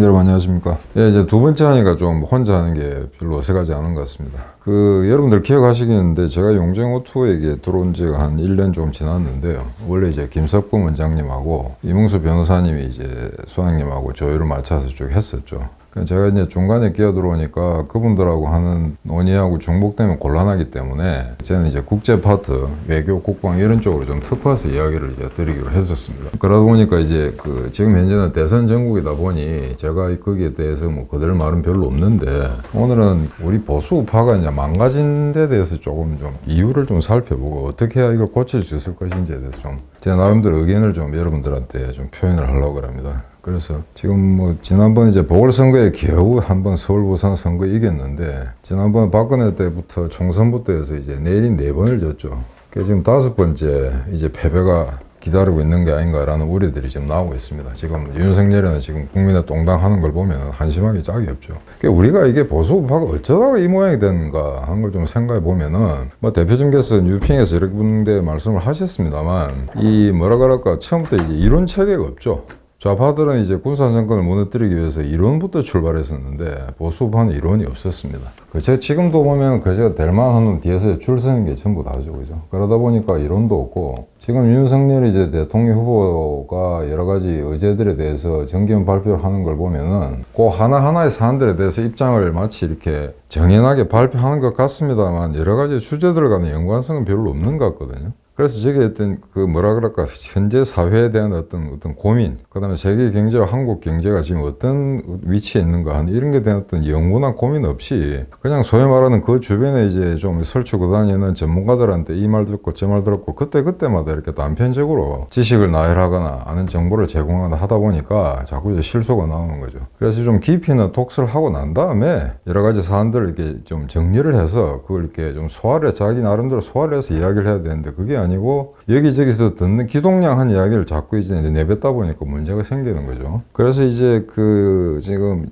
여러분 안녕하십니까. 예, 이제 두 번째 하니까 좀 혼자 하는 게 별로 어색하지 않은 것 같습니다. 여러분들 기억하시겠는데 제가 용쟁오투에게 들어온 지가 한 1년 좀 지났는데요. 원래 이제 김석범 원장님하고 이문수 변호사님이 이제 소장님하고 조율을 맞춰서 쭉 했었죠. 제가 이제 중간에 끼어들어오니까 그분들하고 하는 논의하고 중복되면 곤란하기 때문에 저는 이제 국제 파트, 외교, 국방 이런 쪽으로 좀 특화해서 이야기를 이제 드리기로 했었습니다. 그러다 보니까 이제 지금 현재는 대선 전국이다 보니 제가 거기에 대해서 뭐 그들 말은 별로 없는데 오늘은 우리 보수 우파가 이제 망가진 데 대해서 조금 좀 이유를 좀 살펴보고 어떻게 해야 이걸 고칠 수 있을 것인지에 대해서 좀 제 나름대로 의견을 좀 여러분들한테 좀 표현을 하려고 합니다. 그래서 지금 뭐 지난번 이제 보궐선거에 겨우 한번 서울 부산 선거 이겼는데 지난번 박근혜 때부터 총선부터 해서 이제 내일이 4번을 졌죠. 그래서 지금 5번째 이제 패배가 기다리고 있는 게 아닌가라는 우려들이 지금 나오고 있습니다. 지금 윤석열이는 지금 국민의 똥당하는 걸 보면 한심하기 짝이 없죠. 그러니까 우리가 이게 보수 우파가 어쩌다가 이 모양이 됐는가 하는 걸 좀 생각해 보면은 뭐 대표님께서 뉴핑에서 이렇게 분데 말씀을 하셨습니다만 이 뭐라 그럴까 처음부터 이제 이론 체계가 없죠. 좌파들은 이제 군사정권을 무너뜨리기 위해서 이론부터 출발했었는데 보수파는 이론이 없었습니다. 제가 지금도 보면 그제가 될 만한 뒤에서 줄 서는 게 전부 다죠, 그죠? 그러다 보니까 이론도 없고 지금 윤석열이 이제 대통령 후보가 여러 가지 의제들에 대해서 정기현 발표를 하는 걸 보면은 그 하나하나의 사안들에 대해서 입장을 마치 이렇게 정연하게 발표하는 것 같습니다만 여러 가지 주제들 간의 연관성은 별로 없는 것 같거든요. 그래서 저게 어떤 뭐라 그럴까 현재 사회에 대한 어떤 고민, 그다음에 세계 경제와 한국 경제가 지금 어떤 위치에 있는가 하는 이런 게 대한 어떤 연구나 고민 없이 그냥 소위 말하는 그 주변에 이제 좀 설치고 다니는 전문가들한테 이 말 듣고 저 말 들었고 그때마다 이렇게 단편적으로 지식을 나열하거나 아는 정보를 제공하거나 하다 보니까 자꾸 이제 실수가 나오는 거죠. 그래서 좀 깊이 있는 독서를 하고 난 다음에 여러 가지 사안들을 이렇게 좀 정리를 해서 그걸 이렇게 좀 자기 나름대로 소화를 해서 이야기를 해야 되는데 그게 아니고 여기저기서 듣는 기동량한 이야기를 자꾸 이제 내뱉다 보니까 문제가 생기는 거죠. 그래서 이제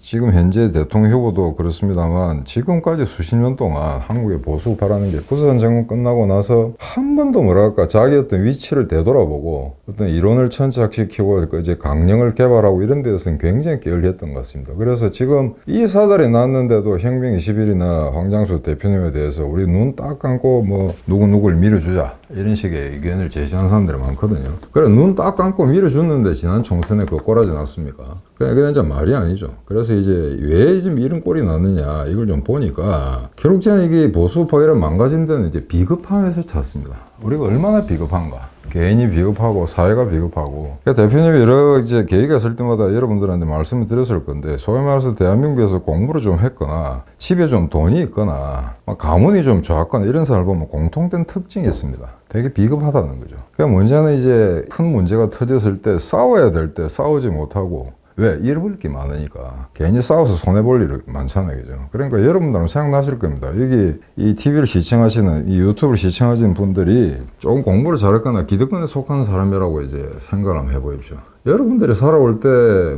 지금 현재 대통령 후보도 그렇습니다만 지금까지 수십 년 동안 한국의 보수파라는 게 부산 정권 끝나고 나서 한 번도 뭐랄까 자기 어떤 위치를 되돌아보고 어떤 이론을 천착시키고 이제 강령을 개발하고 이런 데서는 굉장히 게을리했던 것 같습니다. 그래서 지금 이 사달이 났는데도 혁명 20일이나 황장수 대표님에 대해서 우리 눈 딱 감고 뭐 누구를 밀어주자 이런 식의 의견을 제시하는 사람들이 많거든요. 그래 눈 딱 감고 밀어줬는데 지난 총선에 그거 꼬라지 났습니까? 그냥 진짜 말이 아니죠. 그래서 이제 왜 지금 이런 꼴이 났느냐 이걸 좀 보니까 결국 저는 이게 보수파 이런 망가진 데는 이제 비겁함에서 찾습니다. 우리가 얼마나 비겁한가? 개인이 비겁하고 사회가 비겁하고 그러니까 대표님이 여러 이제 계기가 있을 때마다 여러분들한테 말씀을 드렸을 건데 소위 말해서 대한민국에서 공부를 좀 했거나 집에 좀 돈이 있거나 가문이 좀 좋았거나 이런 사람을 보면 공통된 특징이 있습니다. 되게 비겁하다는 거죠. 그러니까 문제는 이제 큰 문제가 터졌을 때 싸워야 될 때 싸우지 못하고 왜? 잃어버릴 게 많으니까. 괜히 싸워서 손해볼 일이 많잖아요. 그죠? 그러니까 여러분들은 생각나실 겁니다. 여기 이 TV를 시청하시는, 이 유튜브를 시청하시는 분들이 조금 공부를 잘했거나 기득권에 속하는 사람이라고 이제 생각을 한번 해보십시오. 여러분들이 살아올 때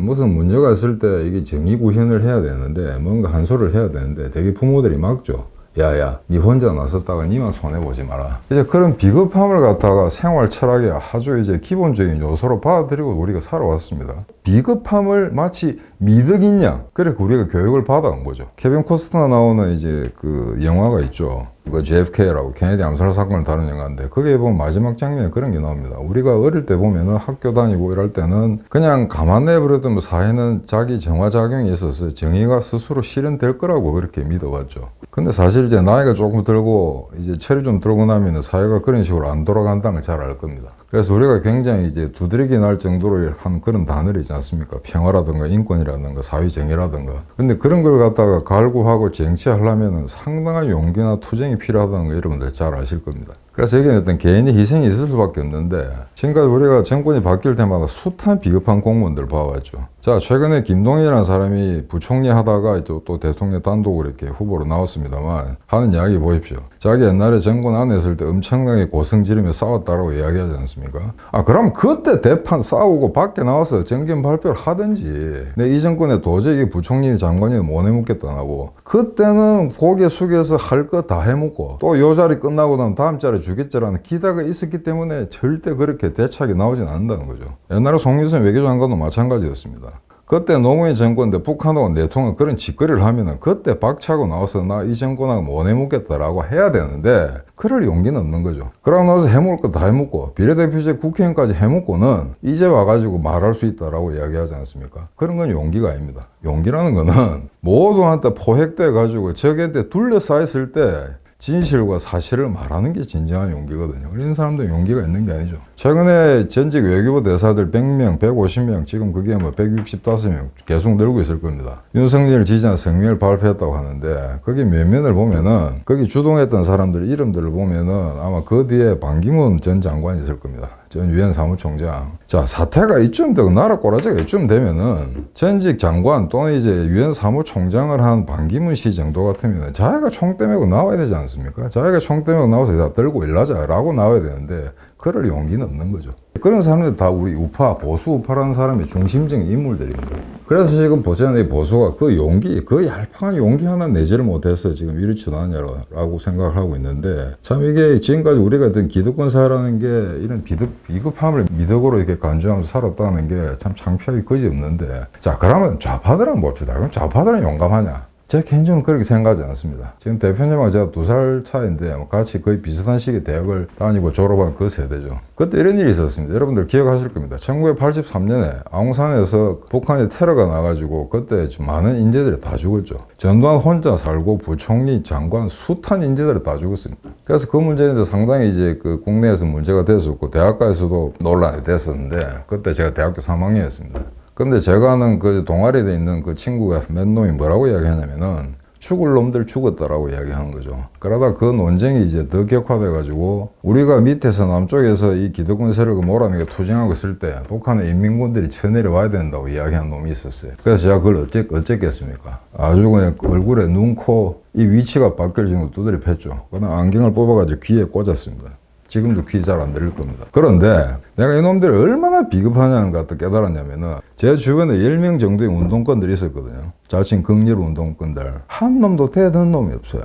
무슨 문제가 있을 때 이게 정의 구현을 해야 되는데 뭔가 한 소리를 해야 되는데 되게 부모들이 막죠. 야야, 니 혼자 나섰다가 니만 손해보지 마라. 이제 그런 비겁함을 갖다가 생활 철학의 아주 이제 기본적인 요소로 받아들이고 우리가 살아왔습니다. 비겁함을 마치 미덕인 양, 그래 우리가 교육을 받아온 거죠. 케빈 코스트너 나오는 이제 영화가 있죠. JFK라고 케네디 암살 사건을 다룬 영화인데 거기에 보면 마지막 장면에 그런 게 나옵니다. 우리가 어릴 때 보면은 학교 다니고 이럴 때는 그냥 가만 내버려도 뭐 사회는 자기 정화작용이 있어서 정의가 스스로 실현될 거라고 그렇게 믿어왔죠. 근데 사실 이제 나이가 조금 들고 이제 철이 좀 들고 나면 사회가 그런 식으로 안 돌아간다는 걸 잘 알 겁니다. 그래서 우리가 굉장히 이제 두드러기 날 정도로 한 그런 단어를 있지 않습니까? 평화라든가 인권이라든가 사회정의라든가. 근데 그런 걸 갖다가 갈구하고 쟁취하려면 상당한 용기나 투쟁이 필요하다는 거 여러분들 잘 아실 겁니다. 그래서 여기는 어떤 개인의 희생이 있을 수밖에 없는데 지금까지 우리가 정권이 바뀔 때마다 숱한 비겁한 공무원들 봐왔죠. 자, 최근에 김동연이라는 사람이 부총리 하다가 또 대통령 단독으로 이렇게 후보로 나왔습니다만 하는 이야기 보십시오. 자기 옛날에 정권 안에 있을 때 엄청나게 고성 지르며 싸웠다라고 이야기하지 않습니까? 그럼 그때 대판 싸우고 밖에 나와서 정견 발표를 하든지 내 이 정권에 도저히 부총리 장관이 못 해먹겠다 하고 그때는 고개 숙여서 할 거 다 해먹고 또 요 자리 끝나고 나면 다음 자리 주겠지라는 기대가 있었기 때문에 절대 그렇게 대책이 나오진 않는다는 거죠. 옛날에 송유선 외교장관도 마찬가지였습니다. 그때 노무현 정권때 북한하고 내통한 그런 짓거리를 하면은 그때 박차고 나와서 나 이 정권하고 못 해먹겠다라고 해야 되는데 그럴 용기는 없는 거죠. 그러고 나서 해먹을 거 다 해먹고 비례대표제 국회의원까지 해먹고는 이제 와가지고 말할 수 있다라고 이야기하지 않습니까? 그런 건 용기가 아닙니다. 용기라는 거는 모두한테 포획돼 가지고 적한테 둘러싸였을 때 진실과 사실을 말하는 게 진정한 용기거든요. 이런 사람들 용기가 있는 게 아니죠. 최근에 전직 외교부 대사들 100명, 150명, 지금 그게 뭐 165명 계속 늘고 있을 겁니다. 윤석열 지지한 성명을 발표했다고 하는데 거기 면면을 보면은 거기 주동했던 사람들 이름들을 보면은 아마 그 뒤에 반기문 전 장관이 있을 겁니다. 전 유엔 사무총장. 자, 사태가 이쯤 되고 나라 꼬라지가 이쯤 되면은 전직 장관 또는 이제 유엔 사무총장을 한 반기문 씨 정도 같으면 자기가 총대 메고 나와야 되지 않습니까? 자기가 총대 메고 나와서 다 들고 일하자라고 나와야 되는데 그럴 용기는 없는 거죠. 그런 사람들 다 우리 우파, 보수 우파라는 사람의 중심적인 인물들입니다. 그래서 지금 보시는 이 보수가 그 용기, 그 얄팍한 용기 하나 내지를 못해서 지금 이리 처나냐라고 생각을 하고 있는데 참 이게 지금까지 우리가 어떤 기득권 사회라는 게 이런 비겁함을 미덕으로 이렇게 간주하면서 살았다는 게 참 창피하기 그지없는데 자, 그러면 좌파들 한번 봅시다. 그럼 좌파들은 용감하냐? 제 개인적으로 그렇게 생각하지 않습니다. 지금 대표님하고 제가 2살 차인데 같이 거의 비슷한 시기에 대학을 다니고 졸업한 그 세대죠. 그때 이런 일이 있었습니다. 여러분들 기억하실 겁니다. 1983년에 아웅산에서 북한에 테러가 나가지고 그때 많은 인재들이 다 죽었죠. 전두환 혼자 살고 부총리, 장관, 숱한 인재들이 다 죽었습니다. 그래서 그 문제는 상당히 이제 그 국내에서 문제가 됐었고 대학가에서도 논란이 됐었는데 그때 제가 대학교 3학년이었습니다. 근데 제가 아는 그 동아리에 있는 그 친구가 맨 놈이 뭐라고 이야기하냐면은 죽을 놈들 죽었다라고 이야기하는 거죠. 그러다 그 논쟁이 이제 더 격화돼가지고 우리가 밑에서 남쪽에서 이 기득권 세력을 몰아내게 투쟁하고 있을 때 북한의 인민군들이 쳐내려와야 된다고 이야기하는 놈이 있었어요. 그래서 제가 그걸 어쨌겠습니까? 아주 그냥 얼굴에 눈, 코, 이 위치가 바뀔 정도 두드려 팼죠. 그다음 안경을 뽑아가지고 귀에 꽂았습니다. 지금도 귀 잘 안 들릴 겁니다. 그런데 내가 이놈들이 얼마나 비겁하냐는 것을 깨달았냐면은 제 주변에 10명 정도의 운동권들이 있었거든요. 자칭 극렬 운동권들. 한 놈도 대든 놈이 없어요.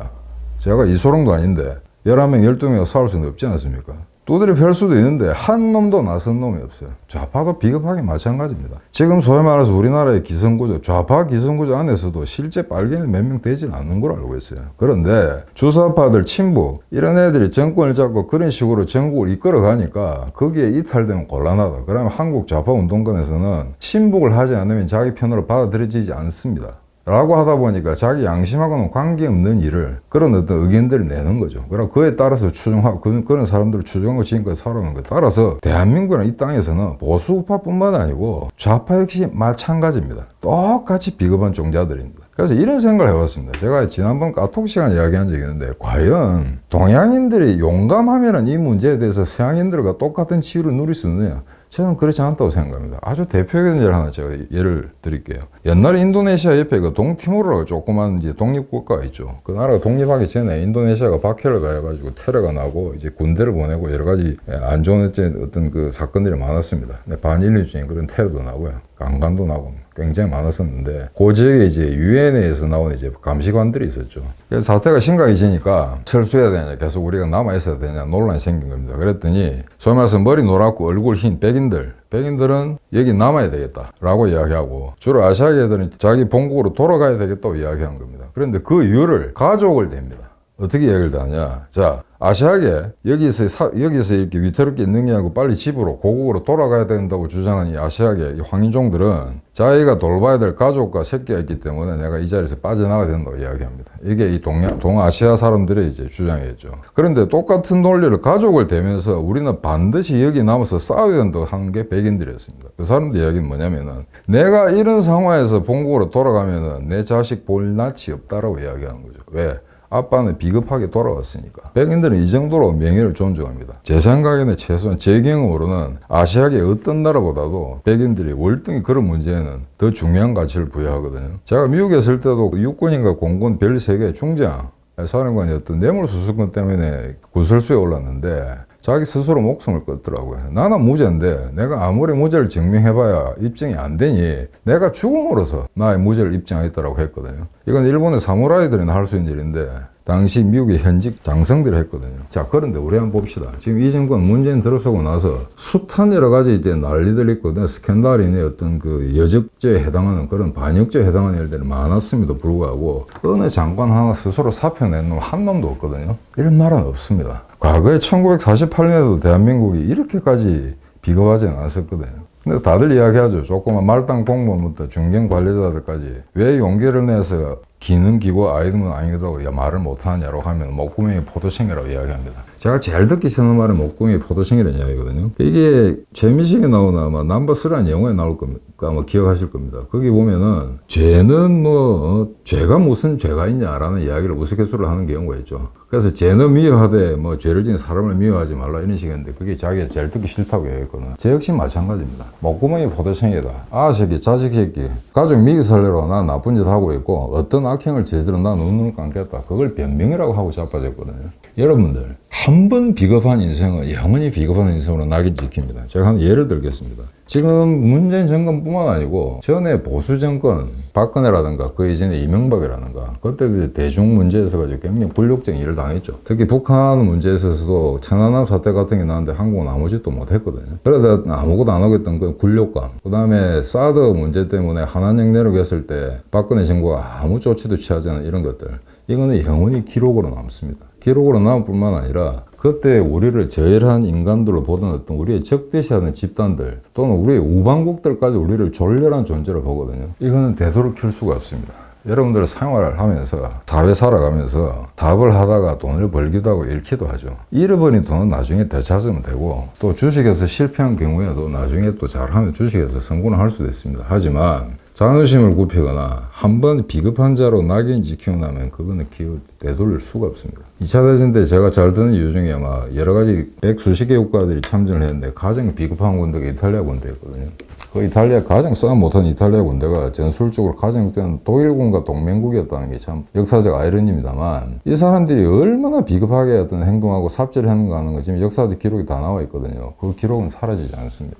제가 이소룡도 아닌데 11명, 12명이 싸울 수는 없지 않습니까? 두드려 펼 수도 있는데 한 놈도 나선 놈이 없어요. 좌파도 비겁하게 마찬가지입니다. 지금 소위 말해서 우리나라의 기성구조, 좌파 기성구조 안에서도 실제 빨갱이 몇 명 되지는 않는 걸 알고 있어요. 그런데 주사파들, 친부 이런 애들이 정권을 잡고 그런 식으로 전국을 이끌어 가니까 거기에 이탈되면 곤란하다. 그러면 한국 좌파 운동권에서는 친북을 하지 않으면 자기 편으로 받아들여지지 않습니다. 라고 하다 보니까 자기 양심하고는 관계없는 일을 그런 어떤 의견들을 내는 거죠. 그리고 그에 따라서 추종하고 그런 사람들을 추종하고 지금까지 살아오는 거예요. 따라서 대한민국이나 이 땅에서는 보수 우파뿐만 아니고 좌파 역시 마찬가지입니다. 똑같이 비겁한 종자들입니다. 그래서 이런 생각을 해봤습니다. 제가 지난번 카톡 시간에 이야기한 적이 있는데 과연 동양인들이 용감하면 이 문제에 대해서 서양인들과 똑같은 치유를 누릴 수 있느냐? 저는 그렇지 않다고 생각합니다. 아주 대표적인 예를 하나 제가 예를 드릴게요. 옛날에 인도네시아 옆에 그 동티모르라고 조그만 이제 독립국가가 있죠. 그 나라가 독립하기 전에 인도네시아가 박해를 가해가지고 테러가 나고 이제 군대를 보내고 여러 가지 안 좋은 어떤 그 사건들이 많았습니다. 반인륜적인 그런 테러도 나고요. 강간도 나고 굉장히 많았었는데 그 지역에 이제 유엔에서 나온 이제 감시관들이 있었죠. 그래서 사태가 심각해지니까 철수해야 되냐, 계속 우리가 남아 있어야 되냐 논란이 생긴 겁니다. 그랬더니 소위 말해서 머리 노랗고 얼굴 흰 백인들은 여기 남아야 되겠다라고 이야기하고 주로 아시아계들은 자기 본국으로 돌아가야 되겠다고 이야기한 겁니다. 그런데 그 이유를 가족을 댑니다. 어떻게 이야기를 하냐? 자, 아시아계 여기서 이렇게 위태롭게 있는 게 아니고 빨리 집으로 고국으로 돌아가야 된다고 주장하는 이 아시아계 황인종들은 자기가 돌봐야 될 가족과 새끼가 있기 때문에 내가 이 자리에서 빠져나가야 된다고 이야기합니다. 이게 이 동아시아 사람들의 이제 주장이었죠. 그런데 똑같은 논리를 가족을 대면서 우리는 반드시 여기 남아서 싸워야 된다고 하는 게 백인들이었습니다. 그 사람들 이야기는 뭐냐면은 내가 이런 상황에서 본국으로 돌아가면은 내 자식 볼 낯이 없다라고 이야기하는 거죠. 왜? 아빠는 비겁하게 돌아왔으니까. 백인들은 이 정도로 명예를 존중합니다. 제 생각에는 최소한 제 경험으로는 아시아계 어떤 나라보다도 백인들이 월등히 그런 문제에는 더 중요한 가치를 부여하거든요. 제가 미국에 있을 때도 육군인가 공군 별 3개 중장 사령관이었던 뇌물수수권 때문에 구설수에 올랐는데 자기 스스로 목숨을 끊더라고요. 나는 무죄인데 내가 아무리 무죄를 증명해봐야 입증이 안 되니 내가 죽음으로써 나의 무죄를 입증하겠다고 했거든요. 이건 일본의 사무라이들이나 할 수 있는 일인데 당시 미국의 현직 장성들이 했거든요. 자, 그런데 우리 한번 봅시다. 지금 이 정권 문재인 들어서고 나서 숱한 여러 가지 이제 난리들 있거든요. 스캔들이니 어떤 그 여적죄에 해당하는 그런 반역죄에 해당하는 일들이 많았음에도 불구하고 어느 장관 하나 스스로 사표 낸 놈 한 놈도 없거든요. 이런 나라는 없습니다. 과거에 1948년에도 대한민국이 이렇게까지 비겁하지 않았었거든요. 근데 다들 이야기하죠. 조그만 말단 공무원부터 중견 관리자들까지 왜 용기를 내서 기능기고 아이들은 아니라고 말을 못하느냐고 하면 목구멍이 포도청이라고 이야기합니다. 제가 제일 듣기 싫은 말은 목구멍이 포도청이라는 이야기거든요. 이게 재미식에 나오나 아마 넘버3라는 영화에 나올 겁니다. 아마 기억하실 겁니다. 거기 보면은 죄는 뭐 죄가 무슨 죄가 있냐라는 이야기를 우스갯소리를 하는 경우가 있죠. 그래서 죄는 미워하되 뭐 죄를 지은 사람을 미워하지 말라 이런 식인데 그게 자기가 제일 듣기 싫다고 얘기했거든요. 제 역시 마찬가지입니다. 목구멍이 포도청이다. 아 새끼 자식 새끼 가족 미기 살려고 나 나쁜 짓 하고 있고 어떤 악행을 저지른 나 눈을 감겠다. 그걸 변명이라고 하고 자빠졌거든요. 여러분들 한 번 비겁한 인생은 영원히 비겁한 인생으로 낙인 찍힙니다. 제가 한 예를 들겠습니다. 지금 문재인 정권뿐만 아니고 전에 보수 정권 박근혜라든가 그 이전에 이명박이라든가 그때도 이제 대중 문제에 있어서 굉장히 굴욕적인 일을 당했죠. 특히 북한 문제에 있어서도 천안함 사태 같은 게 나왔는데 한국은 아무 짓도 못했거든요. 그러다 아무것도 안 하겠던 그 굴욕감, 그 다음에 사드 문제 때문에 한한령 내려갔을 때 박근혜 정부가 아무 조치도 취하지 않은 이런 것들, 이거는 영원히 기록으로 남습니다. 기록으로 남을 뿐만 아니라 그때 우리를 저열한 인간들로 보던 어떤 우리의 적대시하는 집단들 또는 우리의 우방국들까지 우리를 졸렬한 존재로 보거든요. 이거는 되도록킬 수가 없습니다. 여러분들 생활을 하면서 사회 살아가면서 답을 하다가 돈을 벌기도 하고 잃기도 하죠. 잃어버린 돈은 나중에 되찾으면 되고 또 주식에서 실패한 경우에도 나중에 또 잘하면 주식에서 성공을 할 수도 있습니다. 하지만 자존심을 굽히거나 한번 비겁한 자로 낙인 찍히고 나면 그거는 기후 되돌릴 수가 없습니다. 2차 대전 때 제가 잘 듣는 이유 중에 아마 여러 가지 백수십 개 국가들이 참전을 했는데 가장 비겁한 군대가 이탈리아 군대였거든요. 그 이탈리아 가장 싸움 못한 이탈리아 군대가 전술적으로 가장 그때는 독일군과 동맹국이었다는 게 참 역사적 아이러니입니다만 이 사람들이 얼마나 비겁하게 어떤 행동하고 삽질을 했는가 하는 거 지금 역사적 기록이 다 나와 있거든요. 그 기록은 사라지지 않습니다.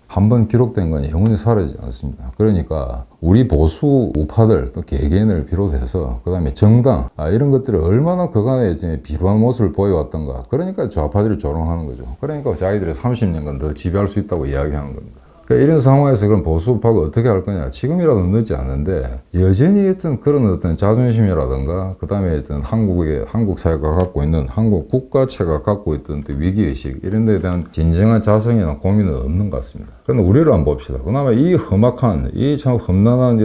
한번 기록된 건 영원히 사라지지 않습니다. 그러니까 우리 보수 우파들 또 개개인을 비롯해서 그 다음에 정당 이런 것들을 얼마나 그간에 이제 비루한 모습을 보여왔던가. 그러니까 좌파들이 조롱하는 거죠. 그러니까 자기들이 30년간 더 지배할 수 있다고 이야기하는 겁니다. 그러니까 이런 상황에서 그럼 보수 우파가 어떻게 할 거냐. 지금이라도 늦지 않은데 여전히 그런 어떤 자존심이라든가 그 다음에 어떤 한국 사회가 갖고 있는 한국 국가체가 갖고 있던 위기의식 이런 데에 대한 진정한 자성이나 고민은 없는 것 같습니다. 그런데 우리를 한번 봅시다. 그나마 이 험악한 이 참 험난한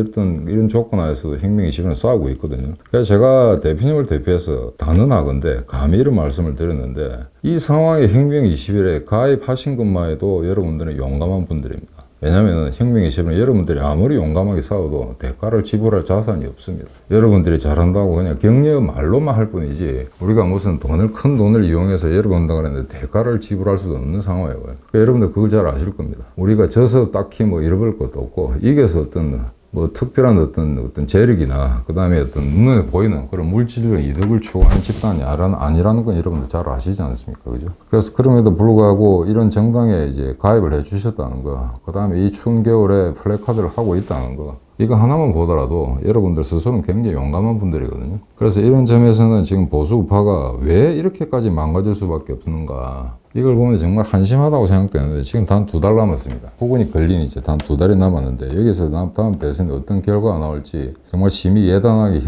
이런 조건 하에서도 혁명20을 싸우고 있거든요. 그래서 제가 대표님을 대표해서 단언하건대 감히 이런 말씀을 드렸는데 이 상황에 혁명20일에 가입하신 것만 해도 여러분들은 용감한 분들입니다. 왜냐하면 혁명20은 여러분들이 아무리 용감하게 싸워도 대가를 지불할 자산이 없습니다. 여러분들이 잘한다고 그냥 격려 말로만 할 뿐이지 우리가 무슨 큰 돈을 이용해서 여러분들 그랬는데 대가를 지불할 수도 없는 상황이에요. 그러니까 여러분들 그걸 잘 아실 겁니다. 우리가 져서 딱히 뭐 잃어버릴 것도 없고 이겨서 어떤 뭐 특별한 어떤 재력이나 그 다음에 어떤 눈에 보이는 그런 물질적 이득을 추구하는 집단이 아니라는 건 여러분들 잘 아시지 않습니까? 그죠? 그래서 그럼에도 불구하고 이런 정당에 이제 가입을 해 주셨다는 거, 그 다음에 이 추운 겨울에 플래카드를 하고 있다는 거, 이거 하나만 보더라도 여러분들 스스로는 굉장히 용감한 분들이거든요. 그래서 이런 점에서는 지금 보수 우파가 왜 이렇게까지 망가질 수밖에 없는가. 이걸 보면 정말 한심하다고 생각되는데 지금 단 2달 남았습니다. 후군이 걸린 이제 단 2달이 남았는데 여기서 다음 대선에 어떤 결과가 나올지 정말 심히 예단하기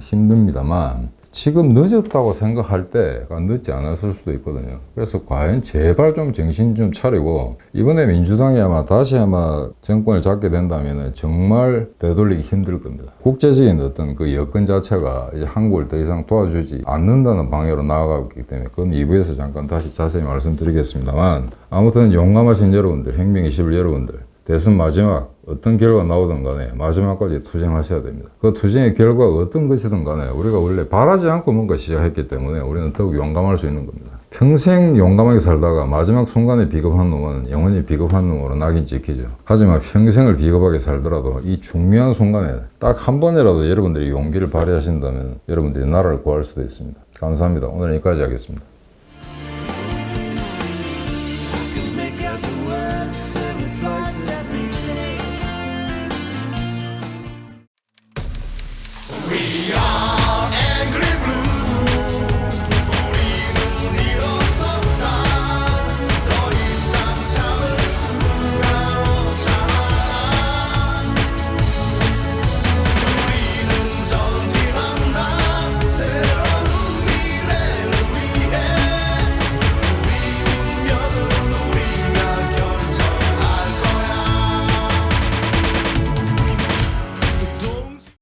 힘듭니다만 지금 늦었다고 생각할 때가 늦지 않았을 수도 있거든요. 그래서 과연 제발 좀 정신 좀 차리고 이번에 민주당이 다시 정권을 잡게 된다면 정말 되돌리기 힘들 겁니다. 국제적인 어떤 그 여건 자체가 이제 한국을 더 이상 도와주지 않는다는 방향으로 나아가고 있기 때문에 그건 2부에서 잠깐 다시 자세히 말씀드리겠습니다만 아무튼 용감하신 여러분들, 혁명20일 여러분들 대선 마지막 어떤 결과가 나오든 간에 마지막까지 투쟁하셔야 됩니다. 그 투쟁의 결과가 어떤 것이든 간에 우리가 원래 바라지 않고 뭔가 시작했기 때문에 우리는 더욱 용감할 수 있는 겁니다. 평생 용감하게 살다가 마지막 순간에 비겁한 놈은 영원히 비겁한 놈으로 낙인 찍히죠. 하지만 평생을 비겁하게 살더라도 이 중요한 순간에 딱 한 번이라도 여러분들이 용기를 발휘하신다면 여러분들이 나라를 구할 수도 있습니다. 감사합니다. 오늘 여기까지 하겠습니다.